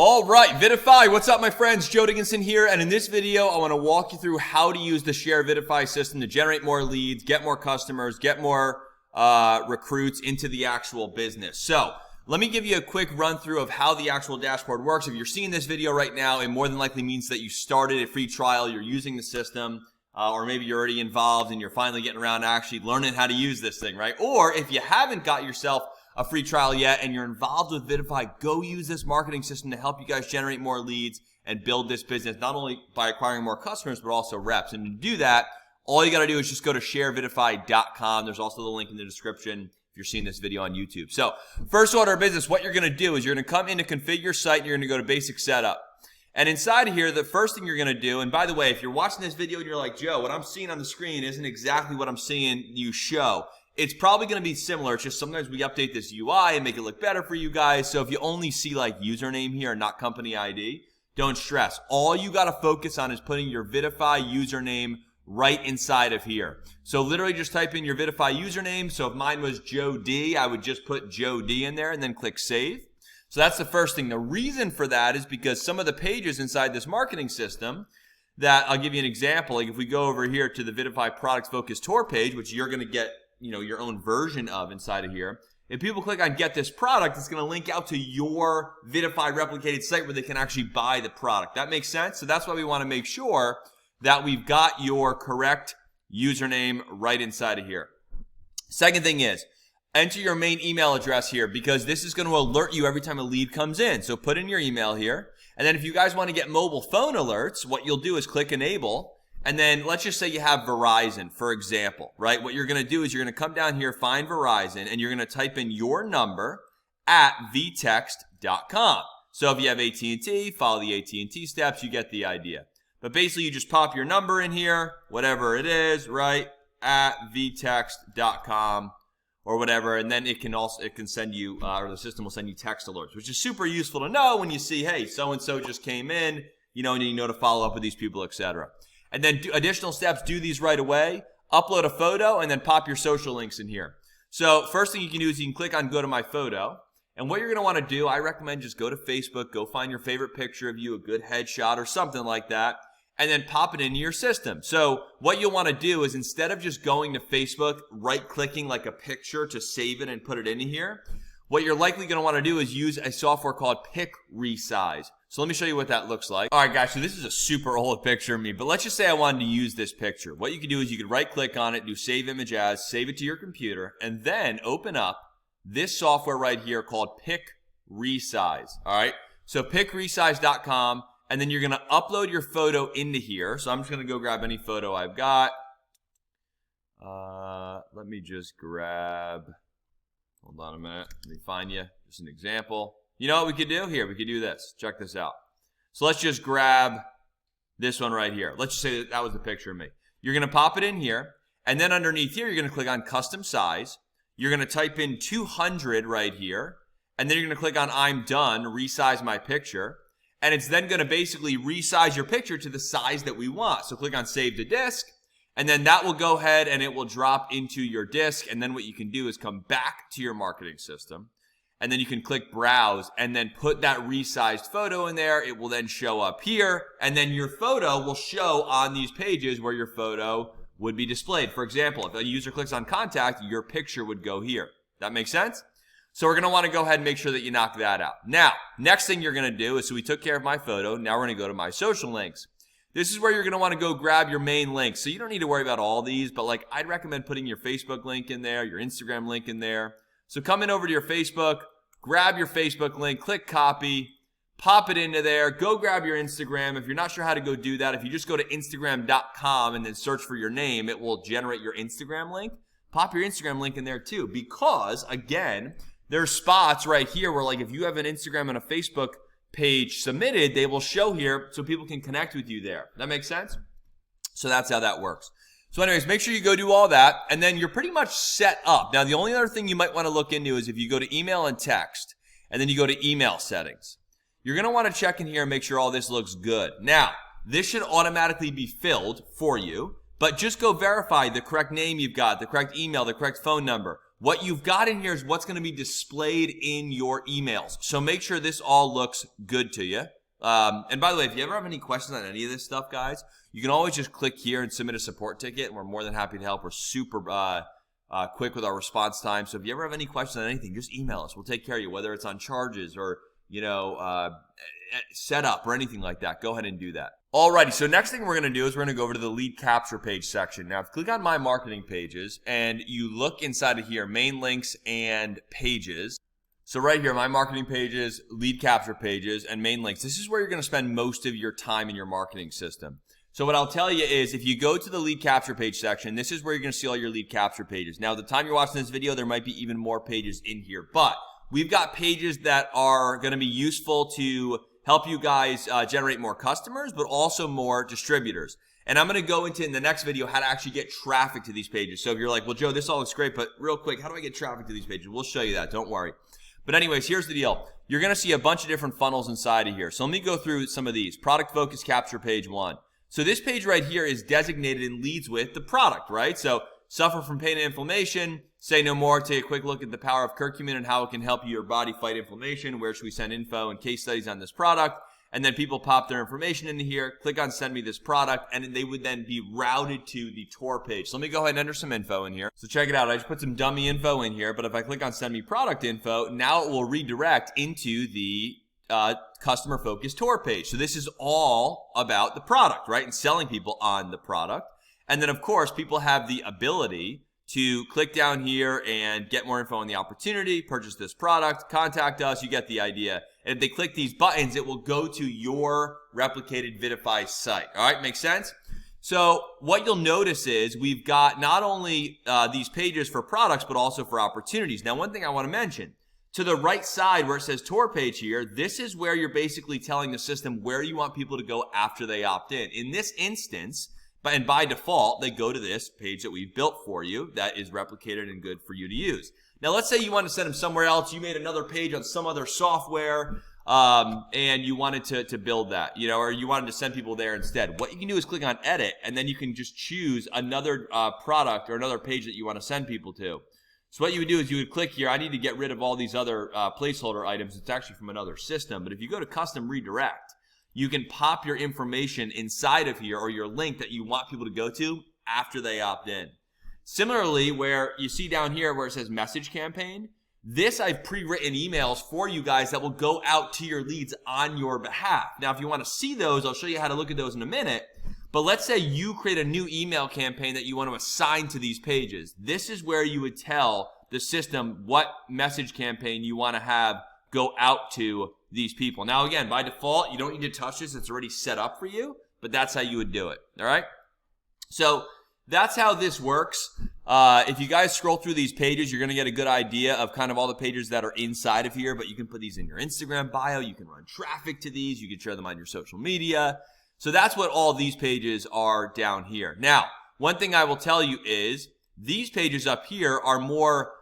All right, Vidafy, what's up my friends? Joe Dickinson here, and in this video I want to walk you through how to use the Share Vidafy system to generate more leads, get more customers, get more recruits into the actual business. So let me give you a quick run through of how the actual dashboard works. If you're seeing this video right now, it more than likely means that you started a free trial, you're using the system, or maybe you're already involved and you're finally getting around to actually learning how to use this thing, right? Or if you haven't got yourself a free trial yet and you're involved with Vidafy, go use this marketing system to help you guys generate more leads and build this business, not only by acquiring more customers, but also reps. And to do that, all you got to do is just go to sharevidafy.com. There's also the link in the description if you're seeing this video on YouTube. So first order of business, what you're going to do is you're going to come in to configure your site and you're going to go to basic setup. And inside of here, the first thing you're going to do, and by the way, if you're watching this video and you're like, Joe, what I'm seeing on the screen isn't exactly what I'm seeing you show. It's probably going to be similar. It's just sometimes we update this UI and make it look better for you guys. So if you only see like username here and not company ID, don't stress. All you got to focus on is putting your Vidafy username right inside of here. So literally just type in your Vidafy username. So if mine was Joe D, I would just put Joe D in there and then click save. So that's the first thing. The reason for that is because some of the pages inside this marketing system that I'll give you an example. Like if we go over here to the Vidafy Products Focus Tour page, which you're going to get your own version of inside of here. If people click on get this product, it's going to link out to your Vidafy replicated site where they can actually buy the product. That makes sense? So that's why we want to make sure that we've got your correct username right inside of here. Second thing is, enter your main email address here because this is going to alert you every time a lead comes in. So put in your email here. And then if you guys want to get mobile phone alerts, what you'll do is click enable. And then let's just say you have Verizon, for example, right? What you're going to do is you're going to come down here, find Verizon, and you're going to type in your number at vtext.com. So if you have AT&T, follow the AT&T steps, you get the idea. But basically, you just pop your number in here, whatever it is, right, at vtext.com or whatever, and then it can send you, or the system will send you text alerts, which is super useful to know when you see, hey, so-and-so just came in, and you know to follow up with these people, etc. And then additional steps, do these right away, upload a photo, and then pop your social links in here. So first thing you can do is you can click on go to my photo. And what you're going to want to do, I recommend just go to Facebook, go find your favorite picture of you, a good headshot or something like that, and then pop it into your system. So what you'll want to do is instead of just going to Facebook, right-clicking like a picture to save it and put it into here, what you're likely going to want to do is use a software called Pick Resize. So let me show you what that looks like. All right, guys, so this is a super old picture of me, but let's just say I wanted to use this picture. What you can do is you can right-click on it, do Save Image As, save it to your computer, and then open up this software right here called Pick Resize. All right, so pickresize.com, and then you're going to upload your photo into here. So I'm just going to go grab any photo I've got. Let me just grab, hold on a minute, let me find you just an example. You know what we could do? Here, we could do this. Check this out. So let's just grab this one right here. Let's just say that was the picture of me. You're going to pop it in here, and then underneath here, you're going to click on Custom Size. You're going to type in 200 right here, and then you're going to click on I'm done, resize my picture, and it's then going to basically resize your picture to the size that we want. So click on Save to Disk, and then that will go ahead and it will drop into your disk, and then what you can do is come back to your marketing system. And then you can click browse and then put that resized photo in there. It will then show up here. And then your photo will show on these pages where your photo would be displayed. For example, if a user clicks on contact, your picture would go here. That makes sense? So we're going to want to go ahead and make sure that you knock that out. Now, next thing you're going to do is, so we took care of my photo. Now we're going to go to my social links. This is where you're going to want to go grab your main links. So you don't need to worry about all these, but like I'd recommend putting your Facebook link in there, your Instagram link in there. So come in over to your Facebook, grab your Facebook link, click copy, pop it into there, go grab your Instagram. If you're not sure how to go do that, if you just go to Instagram.com and then search for your name, it will generate your Instagram link. Pop your Instagram link in there too, because again, there's spots right here where like if you have an Instagram and a Facebook page submitted, they will show here so people can connect with you there. That makes sense? So that's how that works. So anyways, make sure you go do all that, and then you're pretty much set up. Now, the only other thing you might want to look into is if you go to email and text, and then you go to email settings. You're going to want to check in here and make sure all this looks good. Now, this should automatically be filled for you, but just go verify the correct name you've got, the correct email, the correct phone number. what you've got in here is what's going to be displayed in your emails. So make sure this all looks good to you. And by the way, if you ever have any questions on any of this stuff, guys, you can always just click here and submit a support ticket, and we're more than happy to help. We're super quick with our response time. So if you ever have any questions on anything, just email us. We'll take care of you, whether it's on charges or, setup or anything like that. Go ahead and do that. Alrighty, so next thing we're going to do is we're going to go over to the lead capture page section. Now, if you click on My Marketing Pages and you look inside of here, main links and pages. So right here, My Marketing Pages, lead capture pages, and main links. This is where you're going to spend most of your time in your marketing system. So what I'll tell you is if you go to the lead capture page section, this is where you're going to see all your lead capture pages. Now, the time you're watching this video, there might be even more pages in here, but we've got pages that are going to be useful to help you guys generate more customers, but also more distributors. And I'm going to go into in the next video how to actually get traffic to these pages. So if you're like, well, Joe, this all looks great, but real quick, how do I get traffic to these pages? We'll show you that. Don't worry. But anyways, here's the deal. You're going to see a bunch of different funnels inside of here. So let me go through some of these. Product focus capture page 1. So this page right here is designated and leads with the product, right? So suffer from pain and inflammation, say no more, take a quick look at the power of curcumin and how it can help your body fight inflammation. Where should we send info and case studies on this product? And then people pop their information into here, click on send me this product, and they would then be routed to the tour page. So let me go ahead and enter some info in here. So check it out. I just put some dummy info in here, but if I click on send me product info, now it will redirect into the customer focused tour page. So this is all about the product, right? And selling people on the product. And then of course, people have the ability to click down here and get more info on the opportunity, purchase this product, contact us, you get the idea. And if they click these buttons, it will go to your replicated Vidafy site. All right, makes sense? So what you'll notice is we've got not only these pages for products, but also for opportunities. Now, one thing I want to mention, to the right side where it says tour page here, this is where you're basically telling the system where you want people to go after they opt in. In this instance, and by default, they go to this page that we've built for you that is replicated and good for you to use. Now, let's say you want to send them somewhere else. You made another page on some other software, and you wanted to build that, or you wanted to send people there instead. What you can do is click on edit, and then you can just choose another product or another page that you want to send people to. So what you would do is you would click here. I need to get rid of all these other placeholder items. It's actually from another system. But if you go to custom redirect, you can pop your information inside of here or your link that you want people to go to after they opt in. Similarly, where you see down here where it says message campaign, this I've pre-written emails for you guys that will go out to your leads on your behalf. Now, if you want to see those, I'll show you how to look at those in a minute. But let's say you create a new email campaign that you want to assign to these pages. This is where you would tell the system what message campaign you want to have go out to these people. Now, again, by default, you don't need to touch this. It's already set up for you, but that's how you would do it, all right? So that's how this works. If you guys scroll through these pages, you're going to get a good idea of kind of all the pages that are inside of here, but you can put these in your Instagram bio. You can run traffic to these. You can share them on your social media. So that's what all these pages are down here. Now, one thing I will tell you is these pages up here are more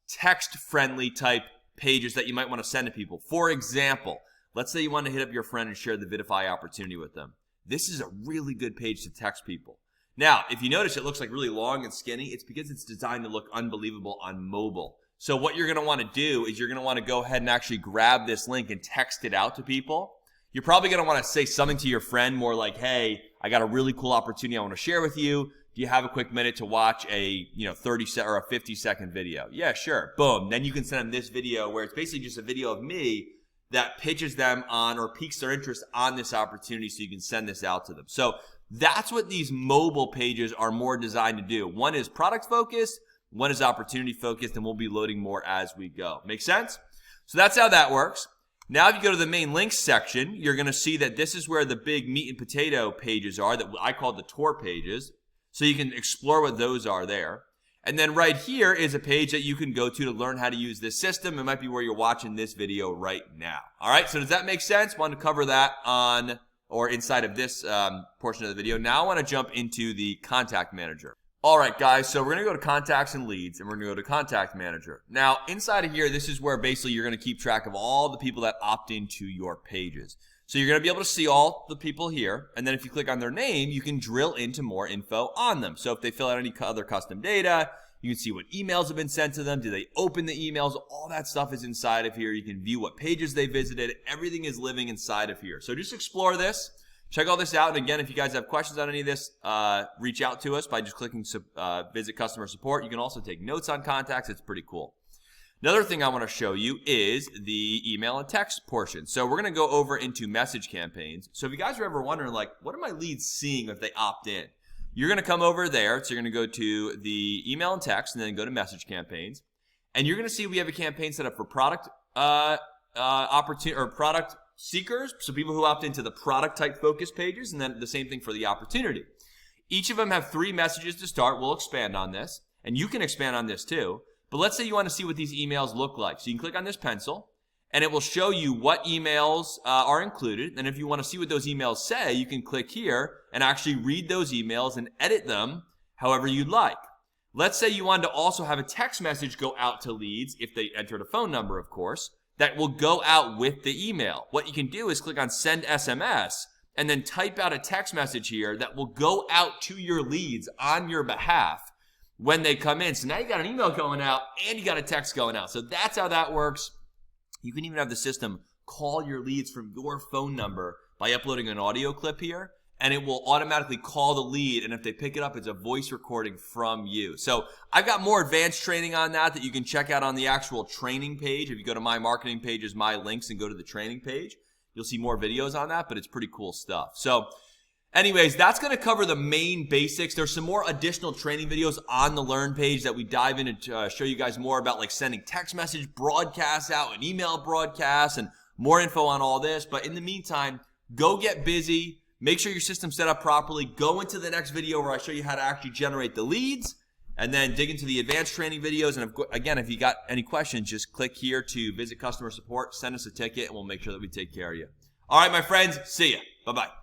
text-friendly type pages that you might want to send to people. For example, let's say you want to hit up your friend and share the Vidafy opportunity with them. This is a really good page to text people. Now, if you notice it looks like really long and skinny, it's because it's designed to look unbelievable on mobile. So what you're going to want to do is you're going to want to go ahead and actually grab this link and text it out to people. You're probably going to want to say something to your friend more like, hey, I got a really cool opportunity I want to share with you. Do you have a quick minute to watch a 30 or a 50-second video? Yeah, sure. Boom. Then you can send them this video where it's basically just a video of me that pitches them on or piques their interest on this opportunity so you can send this out to them. So that's what these mobile pages are more designed to do. One is product focused, one is opportunity focused, and we'll be loading more as we go. Make sense? So that's how that works. Now, if you go to the main links section, you're going to see that this is where the big meat and potato pages are that I call the tour pages. So you can explore what those are there. And then right here is a page that you can go to learn how to use this system. It might be where you're watching this video right now. All right, so does that make sense? Want to cover that on or inside of this portion of the video. Now I want to jump into the contact manager. All right, guys, so we're going to go to contacts and leads, and we're going to go to contact manager. Now, inside of here, this is where basically you're going to keep track of all the people that opt into your pages. So you're going to be able to see all the people here, and then if you click on their name, you can drill into more info on them. So if they fill out any other custom data, You can see what emails have been sent to them. Do they open the emails? All that stuff is inside of here. You can view what pages they visited. Everything is living inside of here. So just explore this. Check all this out. And again, if you guys have questions on any of this, reach out to us by just clicking visit customer support. You can also take notes on contacts. It's pretty cool. Another thing I want to show you is the email and text portion. So we're going to go over into message campaigns. So if you guys are ever wondering, like, what are my leads seeing if they opt in? You're going to come over there. So you're going to go to the email and text and then go to message campaigns. And you're going to see we have a campaign set up for product opportunity or product seekers. So people who opt into the product type focus pages, and then the same thing for the opportunity. Each of them have 3 messages to start. We'll expand on this, and you can expand on this too. But let's say you want to see what these emails look like. So you can click on this pencil, and it will show you what emails are included. And if you want to see what those emails say, you can click here and actually read those emails and edit them however you'd like. Let's say you wanted to also have a text message go out to leads, if they entered a phone number, of course, that will go out with the email. What you can do is click on Send SMS and then type out a text message here that will go out to your leads on your behalf when they come in. So now you got an email going out and you got a text going out. So that's how that works. You can even have the system call your leads from your phone number by uploading an audio clip here, and it will automatically call the lead, and if they pick it up, it's a voice recording from you. So I've got more advanced training on that you can check out on the actual training page. If you go to my marketing pages, my links, and go to the training page, you'll see more videos on that, but it's pretty cool stuff. So anyways, that's going to cover the main basics. There's some more additional training videos on the Learn page that we dive in to show you guys more about, like sending text message broadcasts out and email broadcasts and more info on all this. But in the meantime, go get busy. Make sure your system's set up properly. Go into the next video where I show you how to actually generate the leads, and then dig into the advanced training videos. And again, if you got any questions, just click here to visit customer support, send us a ticket, and we'll make sure that we take care of you. All right, my friends, see ya. Bye-bye.